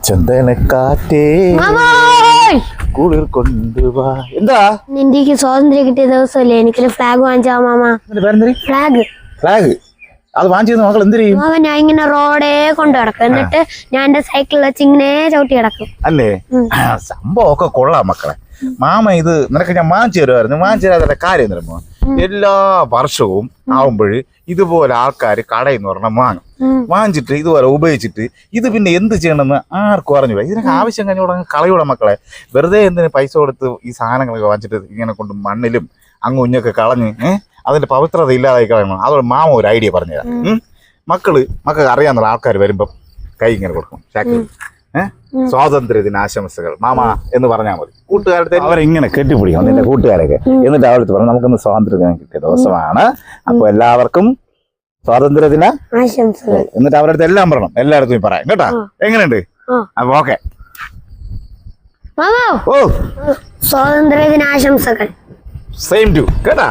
ചന്ദനക്കാറ്റേ കുളിർ കൊണ്ടുവാ. എന്താ ഇന്ത്യക്ക് സ്വാതന്ത്ര്യം കിട്ടിയ ദിവസമല്ലേ എനിക്കൊരു ഫ്ലാഗ് വാങ്ങിച്ചാ മാമ. ഫ്ലാഗ് ഫ്ലാഗ് അത് വാങ്ങിച്ചു മക്കൾ എന്ത് ചെയ്യും? ഞാൻ ഇങ്ങനെ റോഡേ കൊണ്ട് കിടക്കും, എന്നിട്ട് ഞാൻ എന്റെ സൈക്കിളിൽ വെച്ച് ഇങ്ങനെ ചവിട്ടി കിടക്കും. അല്ലേ, സംഭവം ഒക്കെ കൊള്ളാം മക്കളെ. മാമ ഇത് നിനക്ക് ഞാൻ വാങ്ങിച്ചു തരുമായിരുന്നു. വാങ്ങിച്ചു തരാതെ കാര്യം തരുമ്പോ എല്ലാ വർഷവും ആവുമ്പോഴ് ഇതുപോലെ ആൾക്കാർ കടയിൽ നിന്ന് പറഞ്ഞാൽ വാങ്ങിച്ചിട്ട് ഇതുപോലെ ഉപയോഗിച്ചിട്ട് ഇത് പിന്നെ എന്ത് ചെയ്യണമെന്ന് ആർക്കും അറിഞ്ഞൂടാ. ഇതിനൊക്കെ ആവശ്യം കഴിഞ്ഞൂടെ കളയൂടെ മക്കളെ. വെറുതെ എന്തിന് പൈസ കൊടുത്ത് ഈ സാധനങ്ങളൊക്കെ വാങ്ങിച്ചിട്ട് ഇങ്ങനെ കൊണ്ട് മണ്ണിലും അങ്ങും ഇഞ്ഞൊക്കെ കളഞ്ഞ് അതിന്റെ പവിത്രത ഇല്ലാതായി കളയണം. അതോടെ മാമ ഒരു ഐഡിയ പറഞ്ഞുതരാം. മക്കൾക്ക് അറിയാന്നുള്ള ആൾക്കാർ വരുമ്പം കൈ ഇങ്ങനെ കൊടുക്കും. ഷാക്കിൽ സ്വാതന്ത്ര്യ ദിനാശംസകൾ മാമ എന്ന് പറഞ്ഞാൽ മതി. കൂട്ടുകാരുടെ അവരിങ്ങനെ കെട്ടിപ്പിടിക്കണം നിന്റെ കൂട്ടുകാരൊക്കെ. എന്നിട്ട് അവിടുത്തെ പറഞ്ഞു നമുക്കൊന്ന് സ്വാതന്ത്ര്യ ദിനം കിട്ടിയ ദിവസമാണ്, അപ്പൊ എല്ലാവർക്കും സ്വാതന്ത്ര്യ ദിന ആശംസകൾ. എന്നിട്ട് അവരുടെ അടുത്ത് എല്ലാം പറയണം, എല്ലായിടത്തും പറയാം കേട്ടാ. എങ്ങനെയുണ്ട്? അപ്പൊ ഓക്കെ. സ്വാതന്ത്ര്യ ദിനാശംസകൾ. സെയിം ടു കേട്ടാ.